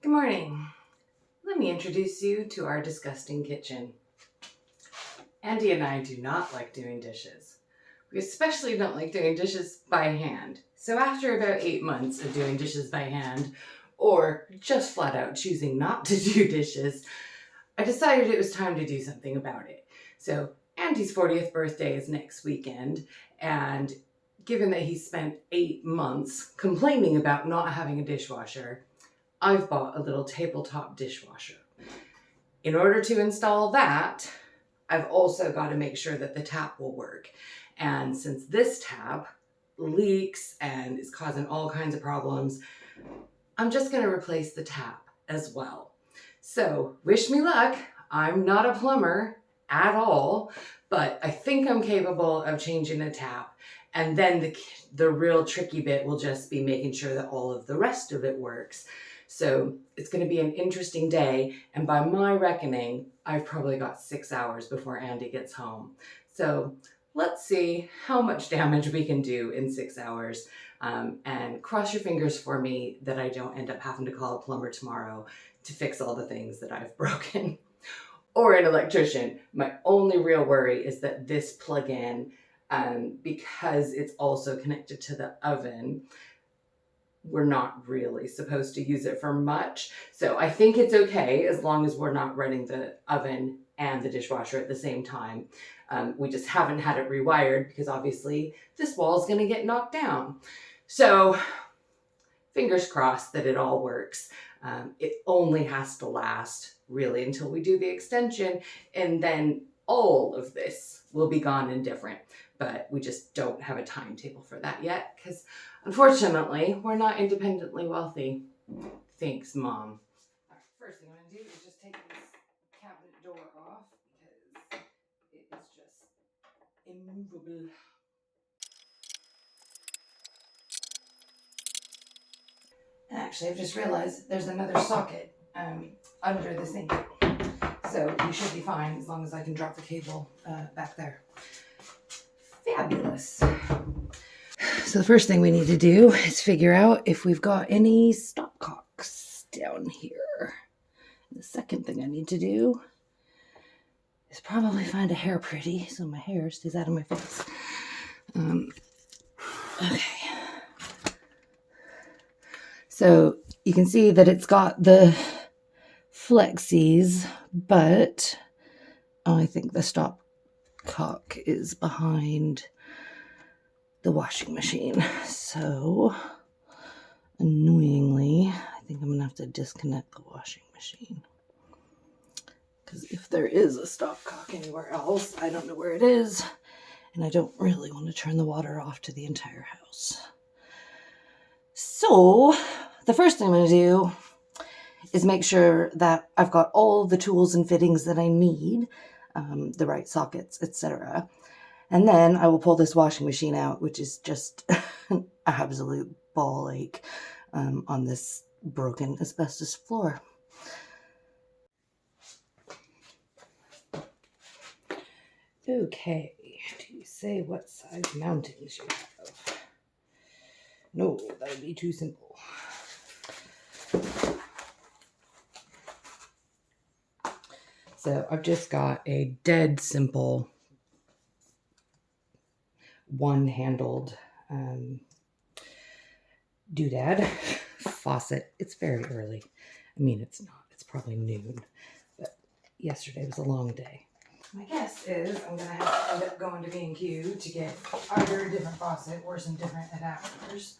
Good morning. Let me introduce you to our disgusting kitchen. Andy and I do not like doing dishes. We especially don't like doing dishes by hand. So after about 8 months of doing dishes by hand, or just flat out choosing not to do dishes, I decided it was time to do something about it. So Andy's 40th birthday is next weekend, and given that he spent 8 months complaining about not having a dishwasher, I've bought a little tabletop dishwasher. In order to install that, I've also got to make sure that the tap will work. And since this tap leaks and is causing all kinds of problems, I'm just going to replace the tap as well. So wish me luck. I'm not a plumber at all, but I think I'm capable of changing the tap. And then the real tricky bit will just be making sure that all of the rest of it works. So it's going to be an interesting day. And by my reckoning, I've probably got 6 hours before Andy gets home. So let's see how much damage we can do in 6 hours. And cross your fingers for me that I don't end up having to call a plumber tomorrow to fix all the things that I've broken. Or an electrician. My only real worry is that this plug-in, because it's also connected to the oven, we're not really supposed to use it for much. So I think it's okay as long as we're not running the oven and the dishwasher at the same time. We just haven't had it rewired because obviously this wall is going to get knocked down. So fingers crossed that it all works. It only has to last really until we do the extension, and then all of this will be gone and different. But we just don't have a timetable for that yet because unfortunately we're not independently wealthy. Thanks, Mom. All right, first thing I'm going to do is just take this cabinet door off because it is just immovable. Actually, I've just realized there's another socket under the sink. So we should be fine as long as I can drop the cable back there. Fabulous. So the first thing we need to do is figure out if we've got any stopcocks down here. The second thing I need to do is probably find a hair pretty so my hair stays out of my face. Okay. So you can see that it's got the flexies, but I think the stopcock is behind the washing machine. So annoyingly, I think I'm gonna have to disconnect the washing machine. Because if there is a stopcock anywhere else, I don't know where it is, and I don't really want to turn the water off to the entire house. So the first thing I'm going to do is make sure that I've got all the tools and fittings that I need, the right sockets, etc. And then I will pull this washing machine out, which is just an absolute ball ache on this broken asbestos floor. Okay, do you say what size mountings you have? No, that would be too simple. So I've just got a dead simple one-handled doodad faucet. It's very early. I mean, it's not. It's probably noon. But yesterday was a long day. My guess is I'm going to have to end up going to B&Q to get either a different faucet or some different adapters.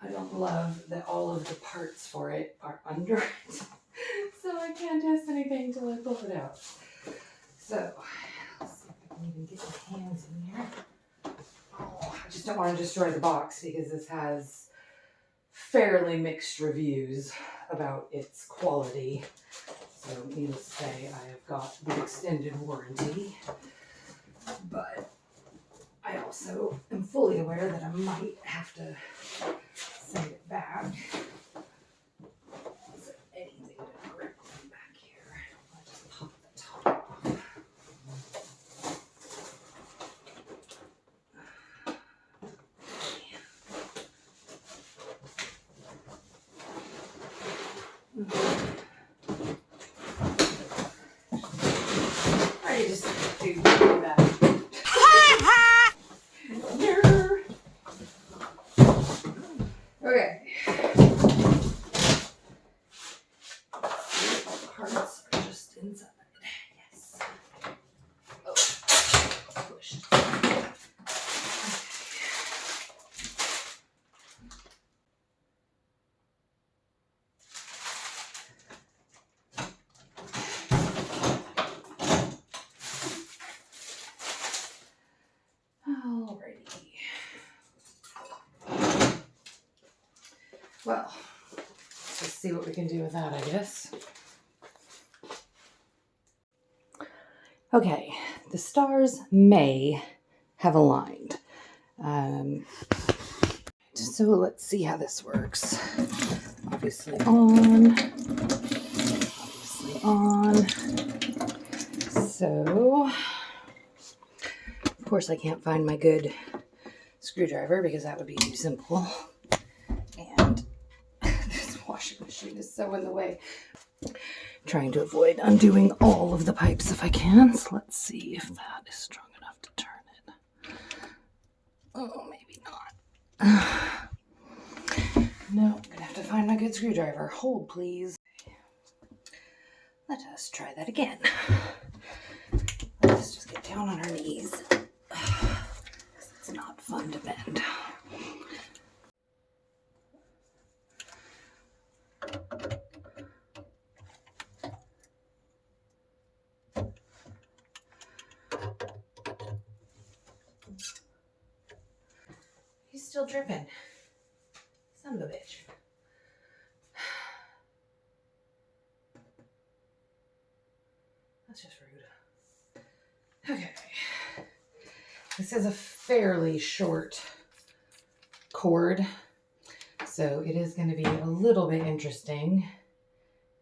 I don't love that all of the parts for it are under it. So I can't test anything until I pull it out. So, let's see if I can even get my hands in here. Oh, I just don't want to destroy the box because this has fairly mixed reviews about its quality. So, needless to say, I have got the extended warranty. But I also am fully aware that I might have to send it back. Is there anything to grip on back here? I'll just pop the top off. Well, let's see what we can do with that, I guess. Okay, the stars may have aligned. So let's see how this works. Obviously on. Obviously on. So, of course I can't find my good screwdriver because that would be too simple. And this washing machine is so in the way. Trying to avoid undoing all of the pipes if I can. So let's see if that is strong enough to turn it. Oh, maybe not. No, I'm gonna have to find my good screwdriver. Hold, please. Let us try that again. Let's just get down on our knees. It's not fun to bend. He's still dripping. Son of a bitch. That's just rude. Okay. This is a fairly short cord, so it is going to be a little bit interesting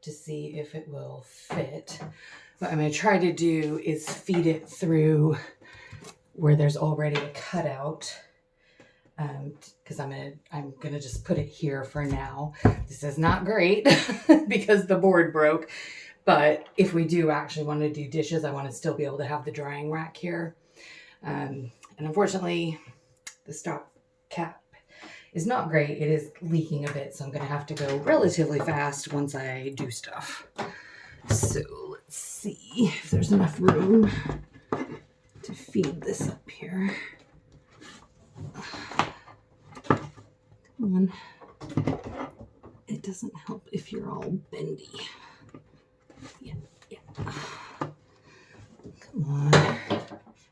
to see if it will fit. What I'm going to try to do is feed it through where there's already a cutout, because I'm gonna just put it here for now. This is not great because the board broke, but if we do actually want to do dishes, I want to still be able to have the drying rack here. And unfortunately, the stop cap is not great. It is leaking a bit, so I'm gonna have to go relatively fast once I do stuff. So let's see if there's enough room to feed this up here. Come on. It doesn't help if you're all bendy. Yeah. Come on.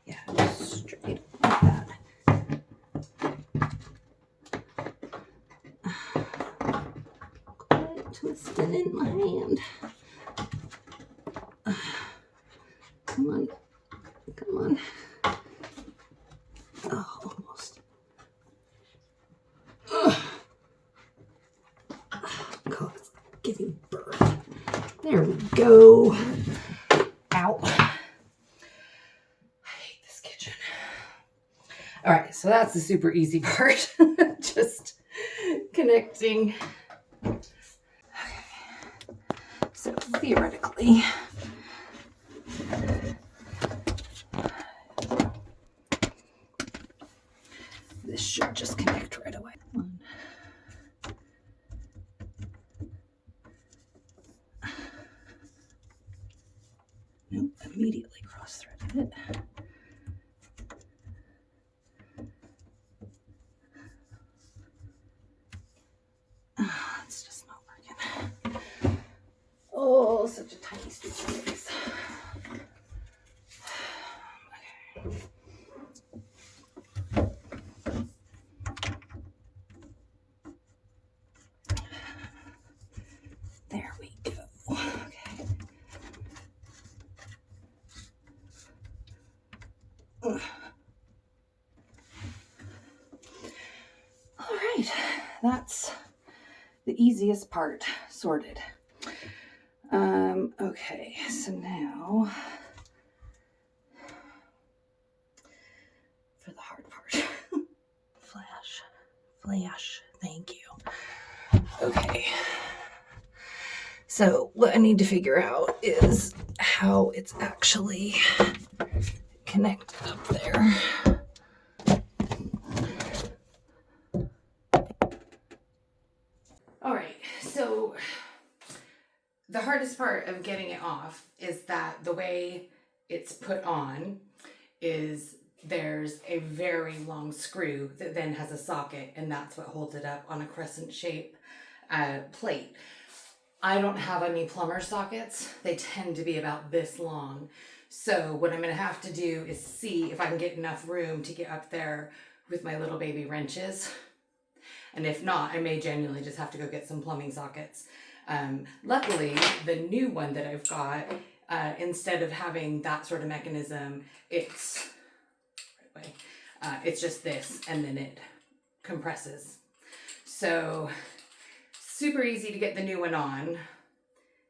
Yeah, straight like that. Quit twisting in my hand. Come on. Oh, almost. God, it's giving birth. There we go. Ow. I hate this kitchen. All right, so that's the super easy part. Just connecting. Okay. So theoretically, this should just connect right away. Nope, immediately cross-threaded it. It's just not working. Oh, such a tiny stupid face. Okay. There we go. Okay. All right, that's the easiest part sorted. Okay, so now for the hard part. Flash, thank you. Okay, so what I need to figure out is how it's actually connected up there. All right, so the hardest part of getting it off is that the way it's put on is there's a very long screw that then has a socket, and that's what holds it up on a crescent shape plate. I don't have any plumber sockets. They tend to be about this long. So what I'm gonna have to do is see if I can get enough room to get up there with my little baby wrenches. And if not, I may genuinely just have to go get some plumbing sockets. Luckily, the new one that I've got, instead of having that sort of mechanism, it's it's just this, and then it compresses. So super easy to get the new one on.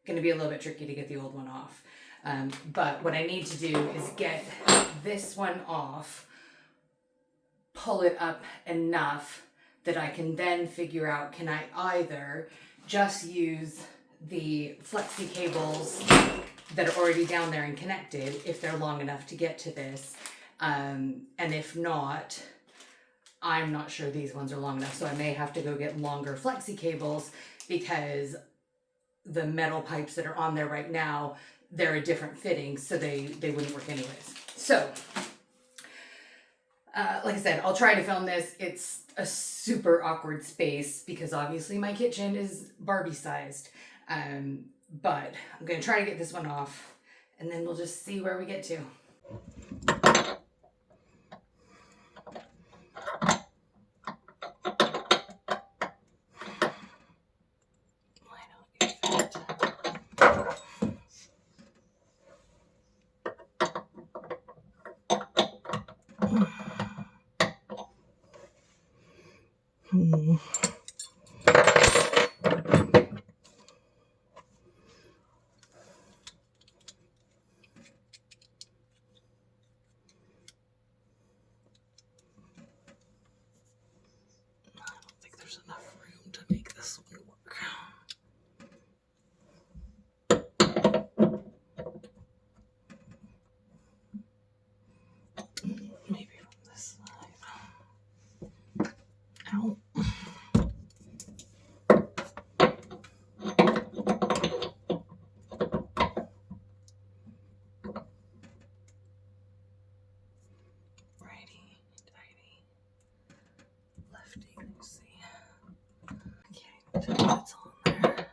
Going to be a little bit tricky to get the old one off. But what I need to do is get this one off, pull it up enough that I can then figure out, can I either just use the flexi cables that are already down there and connected, if they're long enough to get to this, and if not, I'm not sure these ones are long enough, so I may have to go get longer flexi cables, because the metal pipes that are on there right now, they're a different fitting, so they wouldn't work anyways. So, like I said, I'll try to film this. It's a super awkward space because obviously my kitchen is Barbie sized. But I'm going to try to get this one off, and then we'll just see where we get to. There's enough room to make this one work. Maybe from this side. Ow. Righty, tighty, lefty, loosey. Okay, that's on there.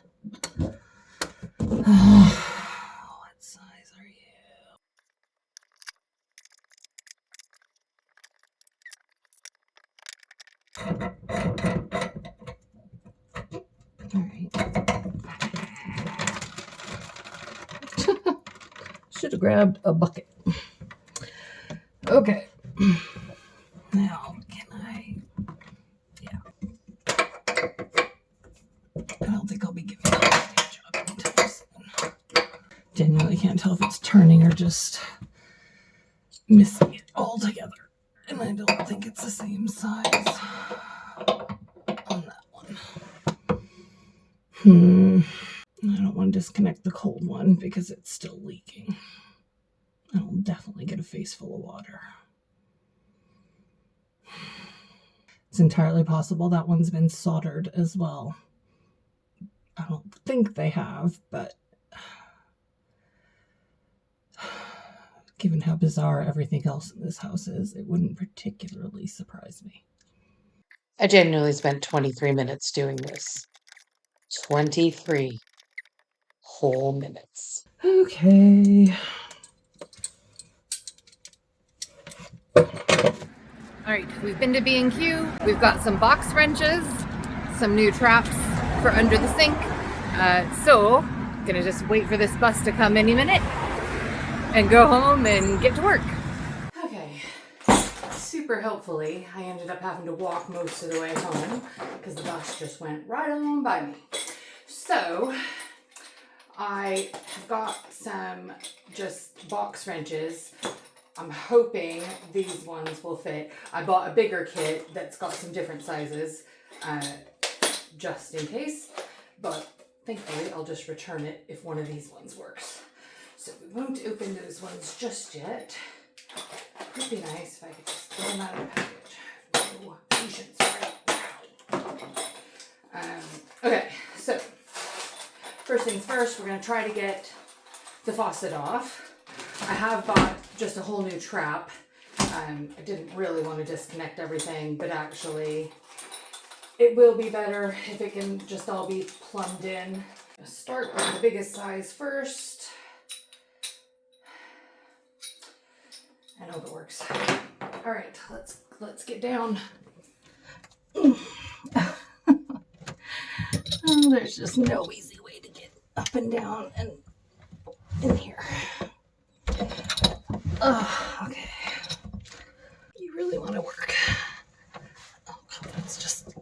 What size are you? All right. Should have grabbed a bucket. Okay. Now, can I? Yeah. I don't think I'll be giving it a stage job anytime soon. Genuinely can't tell if it's turning or just missing it altogether. And I don't think it's the same size on that one. I don't want to disconnect the cold one because it's still leaking. I'll definitely get a face full of water. It's entirely possible that one's been soldered as well. I don't think they have, but given how bizarre everything else in this house is, it wouldn't particularly surprise me. I genuinely spent 23 minutes doing this. 23 whole minutes. Okay. All right, we've been to B&Q. We've got some box wrenches, some new traps for under the sink. So, gonna just wait for this bus to come any minute and go home and get to work. Okay, super helpfully, I ended up having to walk most of the way home because the bus just went right on by me. So, I have got some just box wrenches. I'm hoping these ones will fit. I bought a bigger kit that's got some different sizes, just in case, but thankfully I'll just return it if one of these ones works. So we won't open those ones just yet. It would be nice if I could just get them out of the package. No patience right now. Okay, so first things first, we're going to try to get the faucet off. I have bought just a whole new trap. I didn't really want to disconnect everything, but actually it will be better if it can just all be plumbed in. I'll start with the biggest size first. I hope it works. All right, let's get down. Oh, there's just no easy way to get up and down and in here. Oh, okay. You really want to work. Oh, God, that's just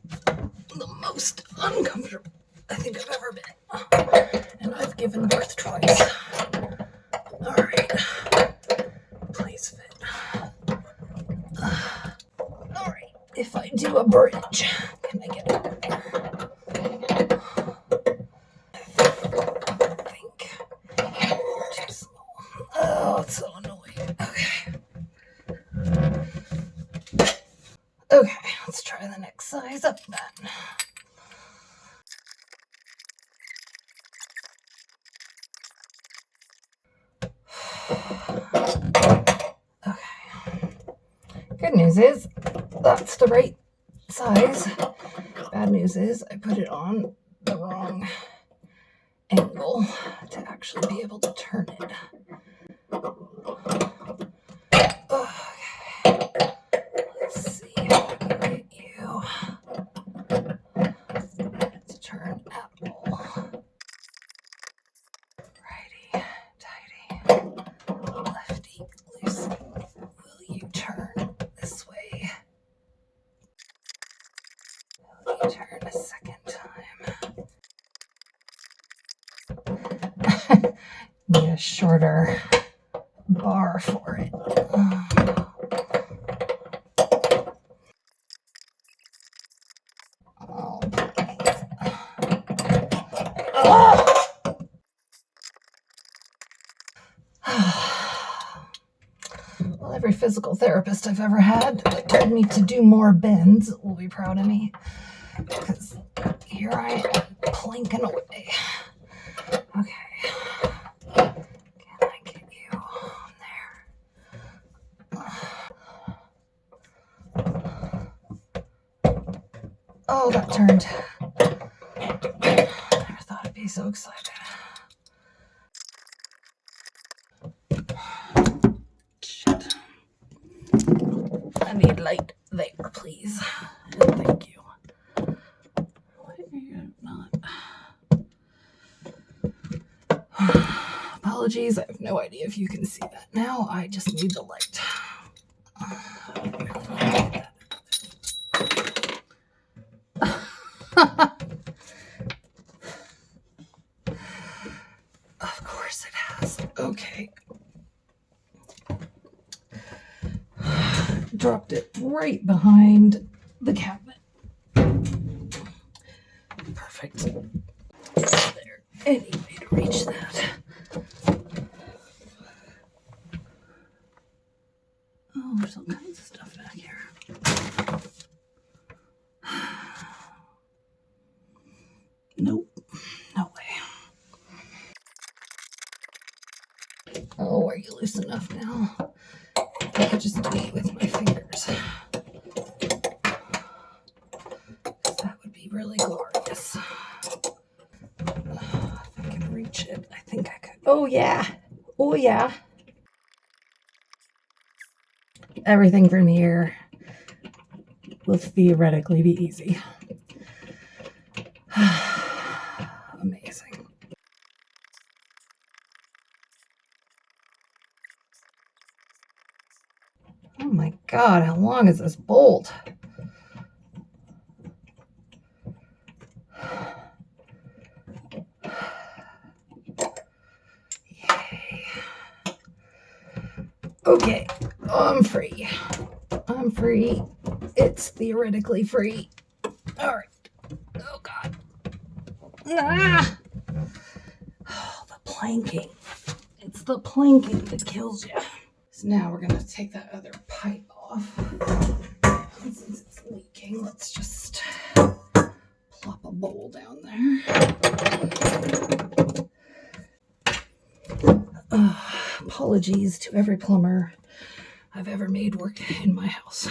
the most uncomfortable I think I've ever been. And I've given birth twice. All right. Please fit. All right. If I do a bridge, can I get it? I think. Too small. Oh, it's so annoying. Okay, let's try the next size up then. Okay. Good news is that's the right size. Bad news is I put it on the wrong angle to actually be able to turn it. Okay. Let's see if I can get you to turn at all. Righty, tighty, lefty, loose. Will you turn this way? Will you turn a second time? Need a shorter bar for it. Oh, well, every physical therapist I've ever had that told me to do more bends will be proud of me, because here I am planking away. Okay. Can I get you on there? Oh, that turned. Never thought I'd be so excited. Shit. I need light there, please. And thank you. Why are you not? Apologies, I have no idea if you can see that now. I just need the light. Of course it has. Okay. Dropped it right behind the cabinet. Perfect. There. Any way to reach that. Oh, there's all kinds of stuff back here. Nope. No way. Oh, are you loose enough now? I could just do it with my fingers. That would be really glorious. If I can reach it, I think I could. Oh, yeah. Oh, yeah. Everything from here will theoretically be easy. Amazing. Oh my God, how long is this bolt? Yay. Okay, I'm free. I'm free. It's theoretically free. All right. Oh God. Ah! Oh, the planking. It's the planking that kills you. So now we're going to take that other pipe off. And since it's leaking, let's just plop a bowl down there. Apologies to every plumber I've ever made work in my house.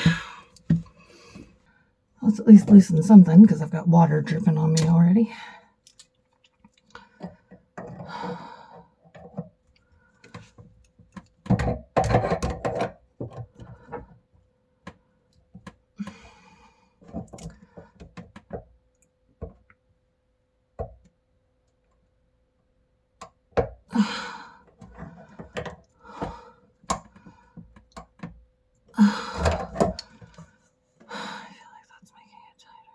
Let's at least loosen something because I've got water dripping on me already. I feel like that's making it tighter.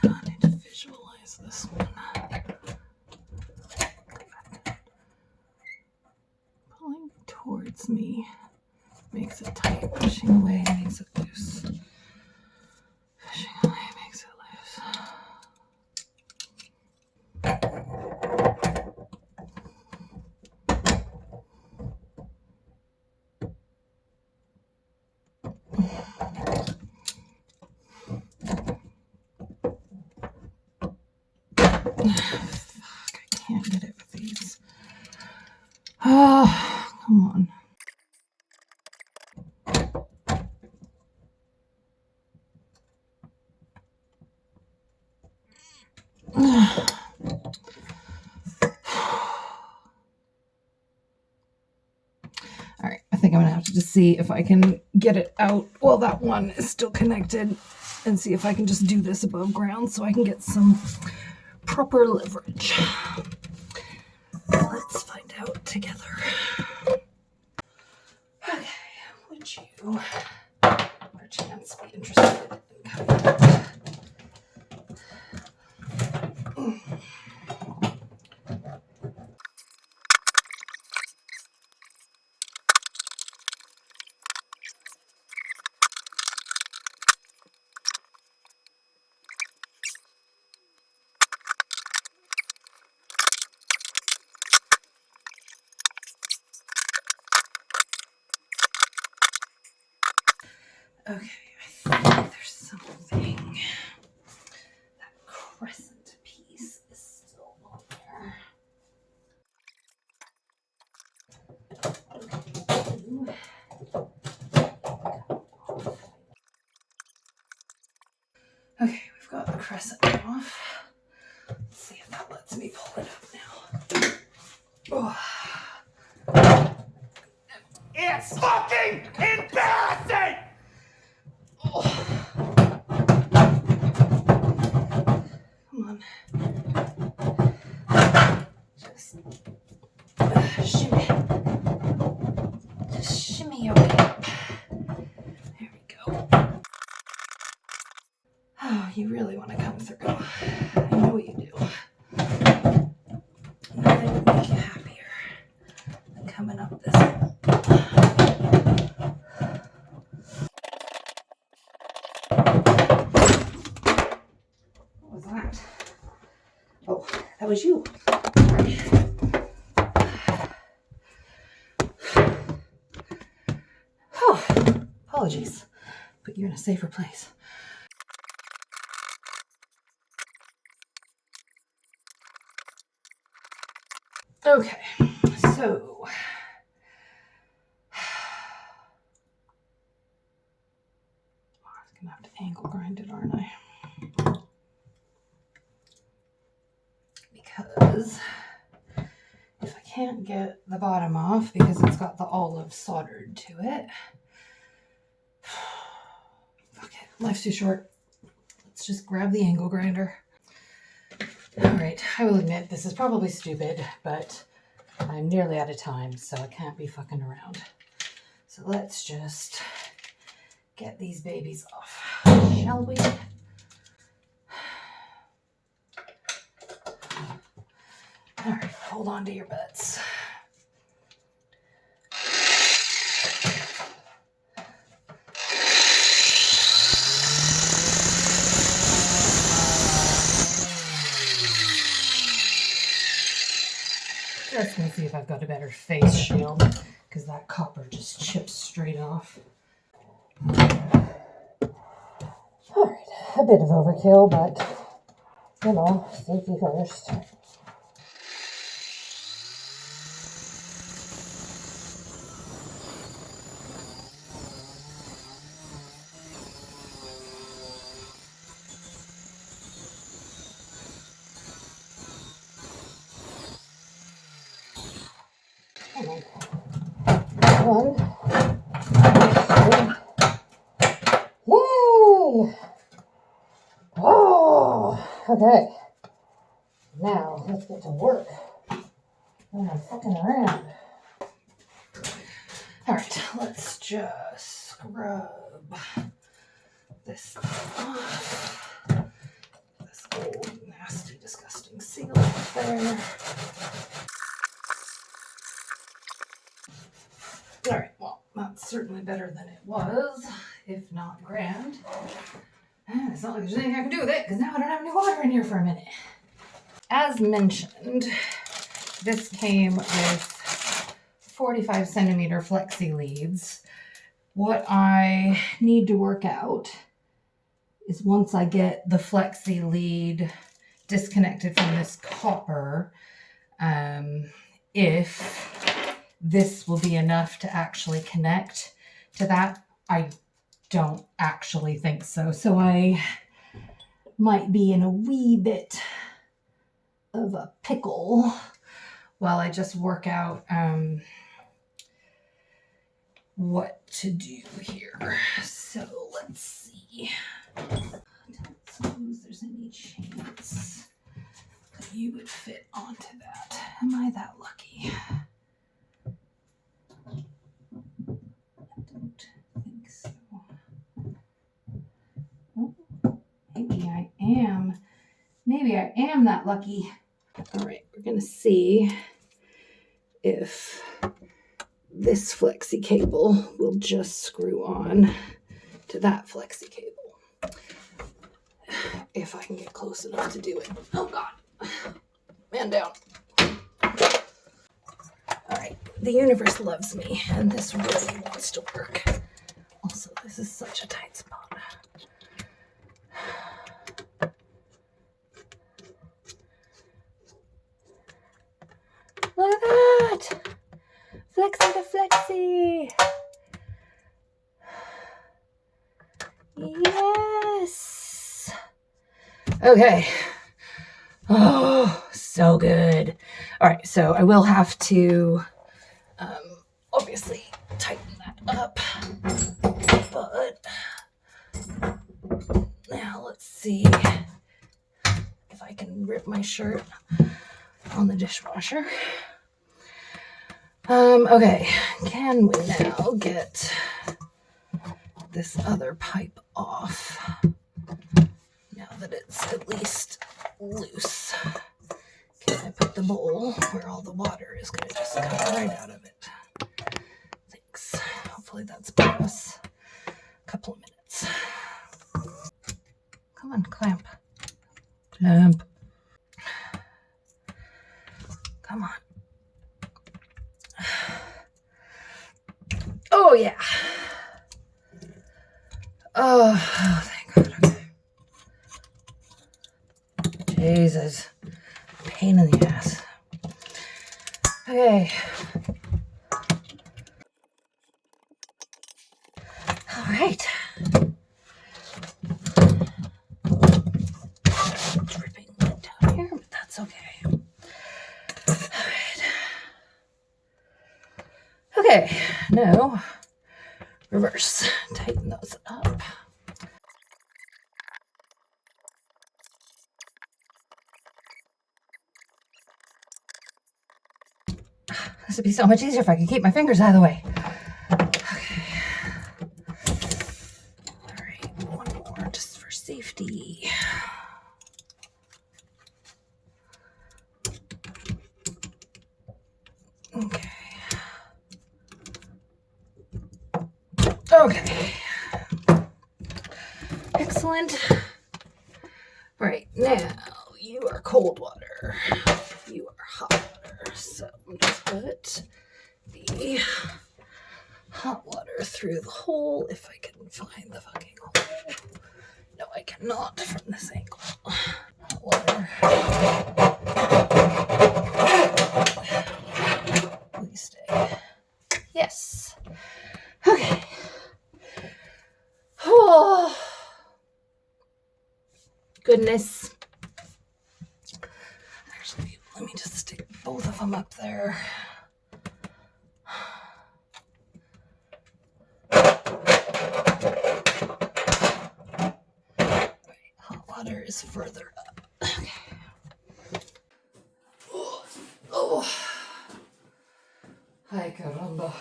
Now I need to visualize this one. Pulling towards me makes it tight. Pushing away makes it loose. Pushing away makes it loose. Fuck, I can't get it with these. Oh, come on. All right, I think I'm gonna have to just see if I can get it out while that one is still connected and see if I can just do this above ground so I can get some proper leverage. Let's find out together. Okay, would you perchance be interested in coming out? Okay, I think there's something. That crescent piece is still on there. Okay, we've got the crescent off. Let's see if that lets me pull it up now. Oh. It's fucking embarrassing! Oh. Come on. Just shimmy. Just shimmy your way up. There we go. Oh, you really want to come through. I know you do. Nothing would make you happier than coming up this way. What was that? Oh, that was you. Sorry. Oh, apologies. Put you in a safer place. Okay, so I'm gonna have to angle grind it, aren't I? Because if I can't get the bottom off because it's got the olive soldered to it, fuck it, life's too short. Let's just grab the angle grinder. All right, I will admit this is probably stupid, but I'm nearly out of time, so I can't be fucking around. So let's just get these babies off, shall we? All right, hold on to your butts. Just gonna see if I've got a better face shield, because that copper just chips straight off. Alright, a bit of overkill, but, you know, safety first. One. Yay! Oh, okay. Now, let's get to work. I'm not fucking around. All right, let's just scrub this off. This old, nasty, disgusting seal up there. All right, well, that's certainly better than it was, if not grand. And it's not like there's anything I can do with it, because now I don't have any water in here for a minute. As mentioned, this came with 45 centimeter flexi leads. What I need to work out is once I get the flexi lead disconnected from this copper, if this will be enough to actually connect to that. I don't actually think so. So I might be in a wee bit of a pickle while I just work out what to do here. So let's see. I don't suppose there's any chance that you would fit onto that. Am I that lucky? I don't think so. Oh, maybe I am. Maybe I am that lucky. All right, we're going to see if this flexi cable will just screw on to that flexi cable. If I can get close enough to do it. Oh God, man down. All right, the universe loves me and this really wants to work. Also, this is such a tight spot. Look at that! Flexi to flexi! Yes! Okay. Oh, so good. All right, so I will have to obviously tighten that up. But now let's see if I can rip my shirt on the dishwasher. Okay, can we now get this other pipe off now that it's at least loose? Can I put the bowl where all the water is going to just come right out of it? Thanks. Hopefully that's about us a couple of minutes. Come on, clamp. Clamp. Come on. Oh, yeah. Oh, thank God. Okay. Jesus. Pain in the ass. Okay. All right. Dripping down here, but that's okay. All right. Okay, now reverse. Tighten those up. This would be so much easier if I could keep my fingers out of the way. Okay. All right, one more just for safety. Okay. Okay. Excellent. Right, now you are cold water. You are hot water. So I'm just put the hot water through the hole if I can find the fucking hole. No, I cannot from this angle. Hot water. Please stay. Yes. Okay. Oh. Goodness. Actually, let me just stick both of them up there. Hot water is further up. Okay. Oh. Ay, caramba.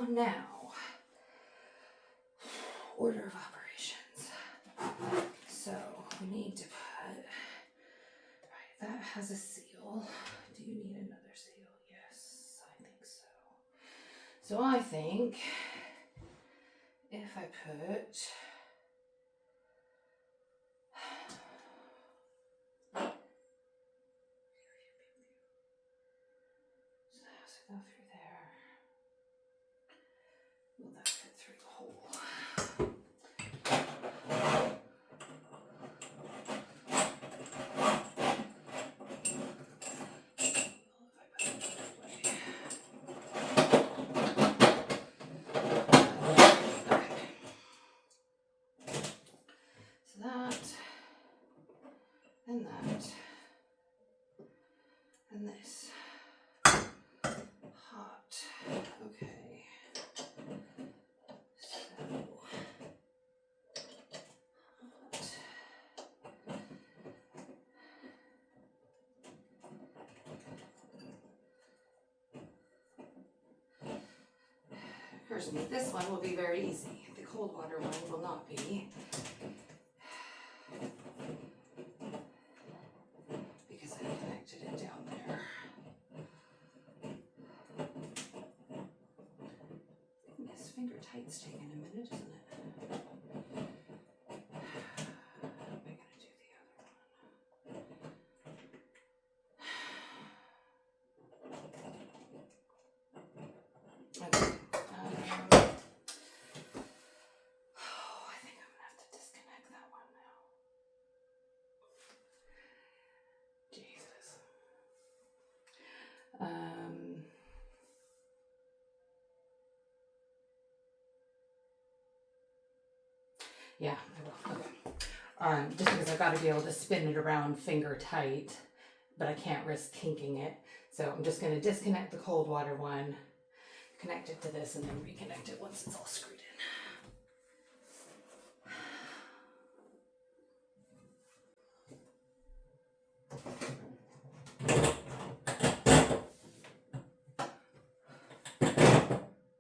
So now, order of operations. So we need to put, right, that has a seal. Do you need another seal? Yes, I think so. So I think if I put, so that has to go through there. Will that fit through the hole? So that, and that, and this. Hot. Okay. So hot. Personally, this one will be very easy. The cold water one will not be. Because I connected it down there. This finger tight's taking a minute, isn't it? How am I going to do the other one? Okay. Oh, I think I'm going to have to disconnect that one now. Jesus. Yeah, I will. Okay. Just because I've got to be able to spin it around finger tight, but I can't risk kinking it. So I'm just going to disconnect the cold water one, connect it to this, and then reconnect it once it's all screwed in.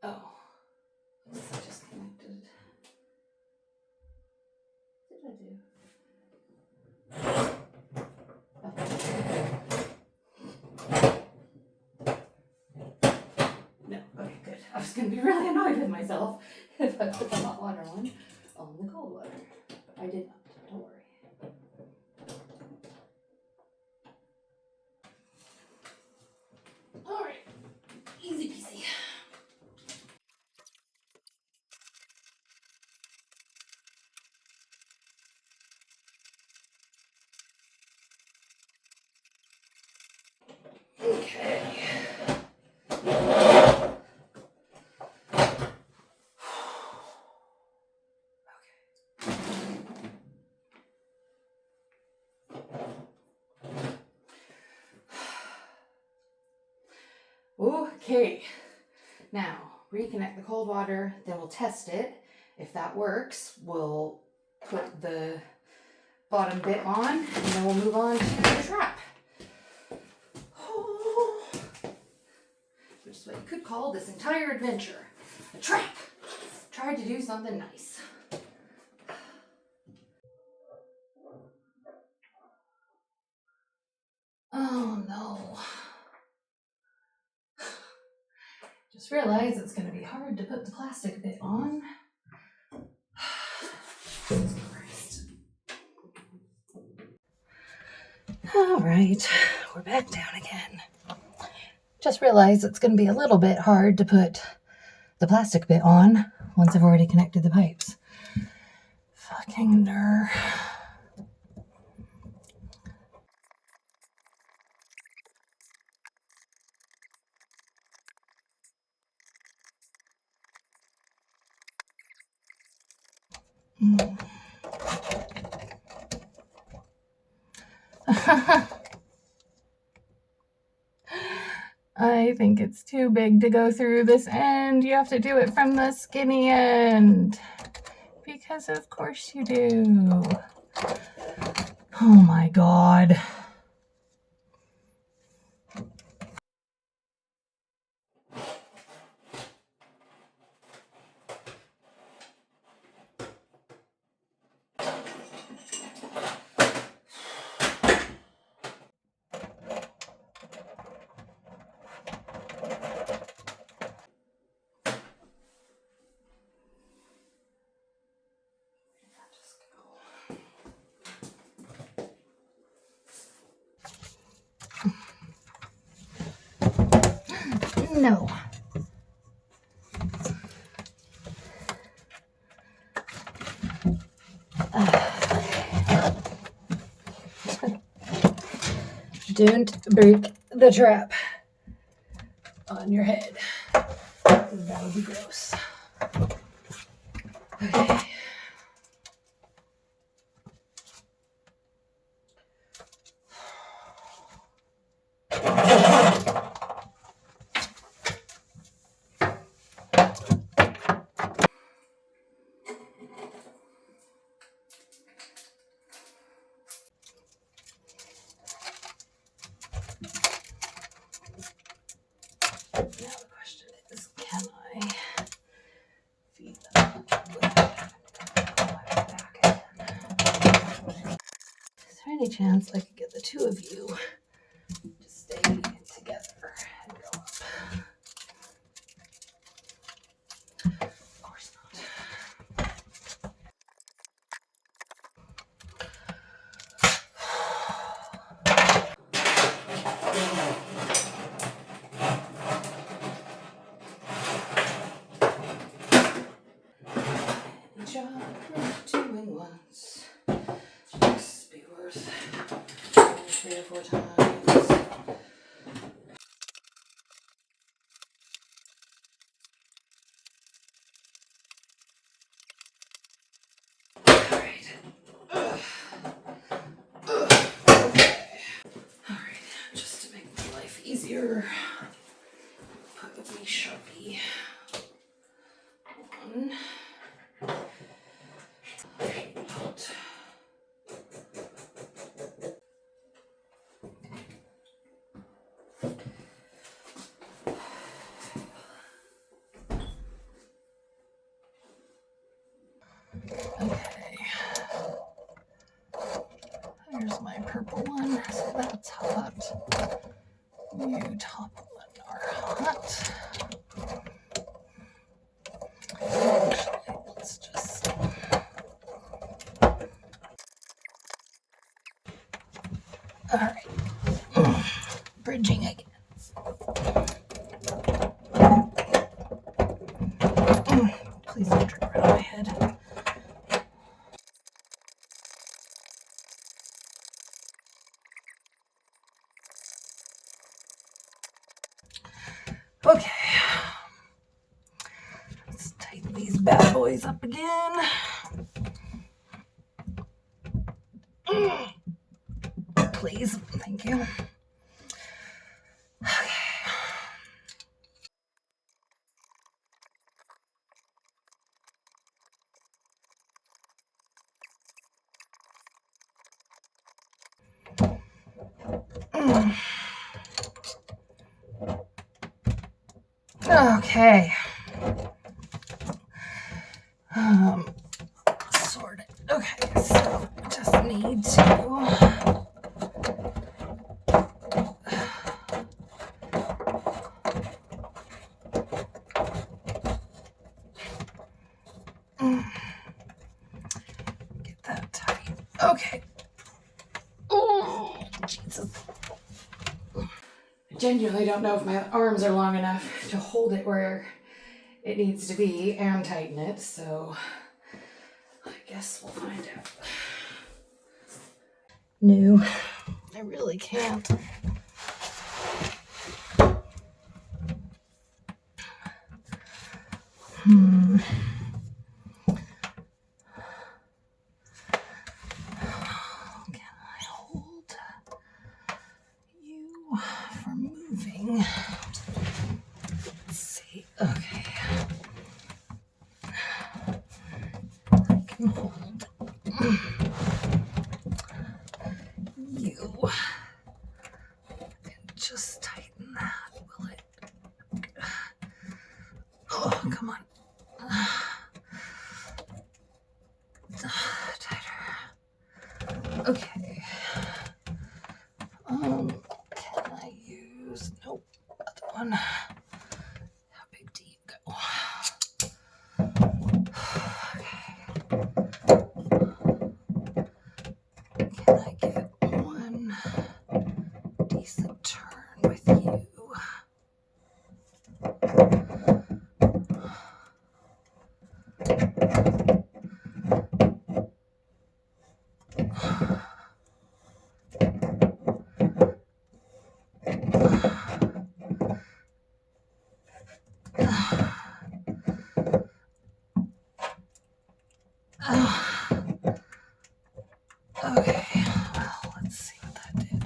Oh, unless I just connected. What did I do? No, okay, good. I was going to be really annoyed with myself if I put the hot water one on the cold water. I did not, don't worry. All right, easy peasy. Okay. Okay, now reconnect the cold water, then we'll test it. If that works, we'll put the bottom bit on, and then we'll move on to the trap. Oh, which is what you could call this entire adventure, a trap. Tried to do something nice. Oh no. Just realized it's going to be hard to put the plastic bit on. Jesus Christ. All right, we're back down again. Just realized it's going to be a little bit hard to put the plastic bit on once I've already connected the pipes. Fucking nerve. I think it's too big to go through this end. You have to do it from the skinny end. Because of course you do. Oh my God. No. Don't break the trap on your head. That would be gross. Okay. Now the question is, can I feed them without having to go my back again? Is there any chance I could get the two of you to stay together and go up? Of course not. Any job worth doing once must be worth doing 3 or 4 times. Alright, just to make my life easier, put a wee Sharpie on. Out. Okay. There's my purple one, so that's hot. You top one are hot. Actually, let's just. Alright. Bridging again. Please don't drip right on my head. Okay. Let's tighten these bad boys up again. Please. Thank you. Okay. Sort it. Okay, so I just need to get that tight. Okay. Oh, Jesus. I genuinely don't know if my arms are long enough to hold it where it needs to be and tighten it, so I guess we'll find out. No, I really can't. Can I hold you from moving? Let's see. Okay. I can hold you. And just tighten that, will it? Oh, come on. Tighter. Okay. Can I use? Nope. Other one. How big do you go? Okay. Okay, well, let's see what that did.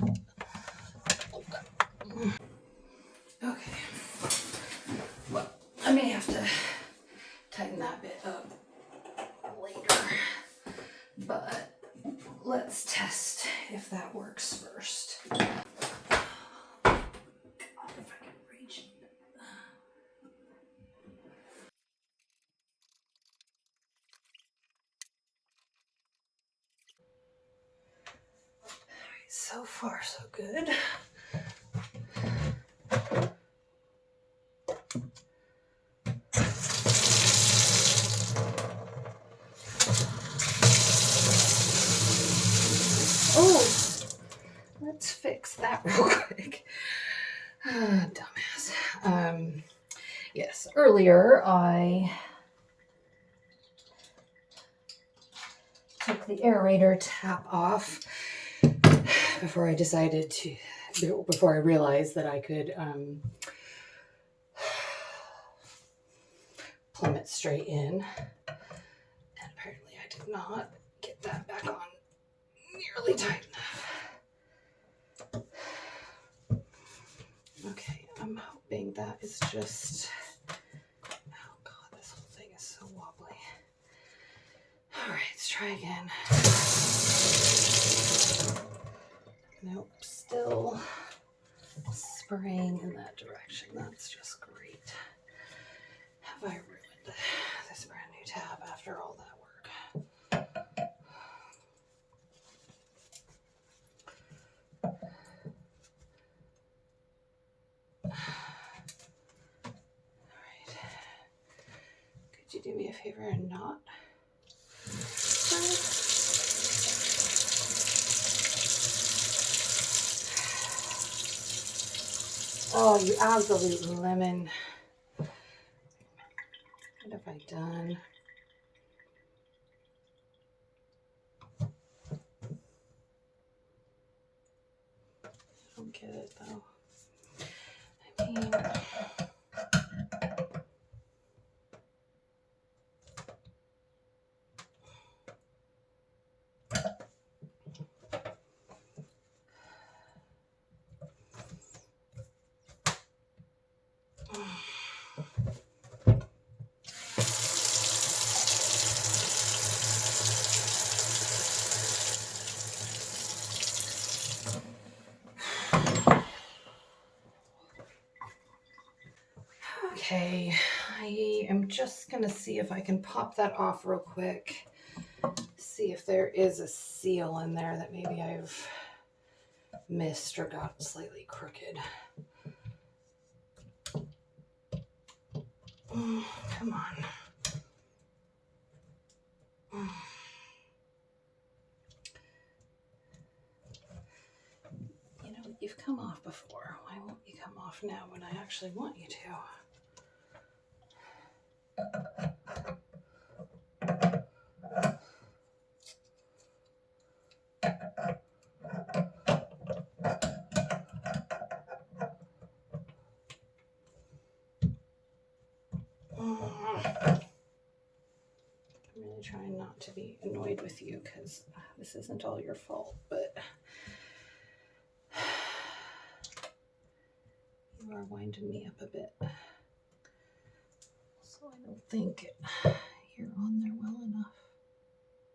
Okay, well, I may have to tighten that bit up later, but let's test if that works first. If I can reach it. So far, so good. Oh, let's fix that real quick. Dumbass. Yes, earlier I took the aerator tap off before I realized that I could plumb it straight in. And apparently I did not get that back on nearly tight enough. Okay, I'm hoping that is just... Oh God, this whole thing is so wobbly. All right, let's try again. Nope, still spraying in that direction. That's just great. Have I ruined this brand new tab after all that work? All right. Could you do me a favor and not? Oh, you absolute lemon. What have I done? I don't get it though. I mean, okay, I am just gonna see if I can pop that off real quick. See if there is a seal in there that maybe I've missed or got slightly crooked. Come on. You know, you've come off before. Why won't you come off now when I actually want you to? I'm really trying not to be annoyed with you because this isn't all your fault, but you are winding me up a bit. So I don't think you're on there well enough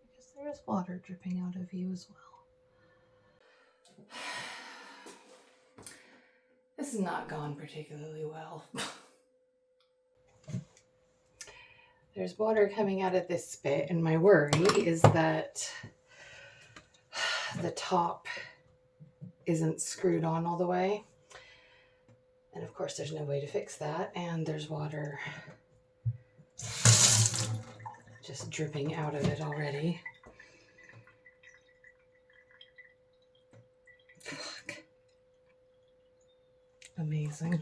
because there is water dripping out of you as well. This has not gone particularly well. There's water coming out of this spit, and my worry is that the top isn't screwed on all the way. And of course, there's no way to fix that, and there's water just dripping out of it already. Fuck. Amazing.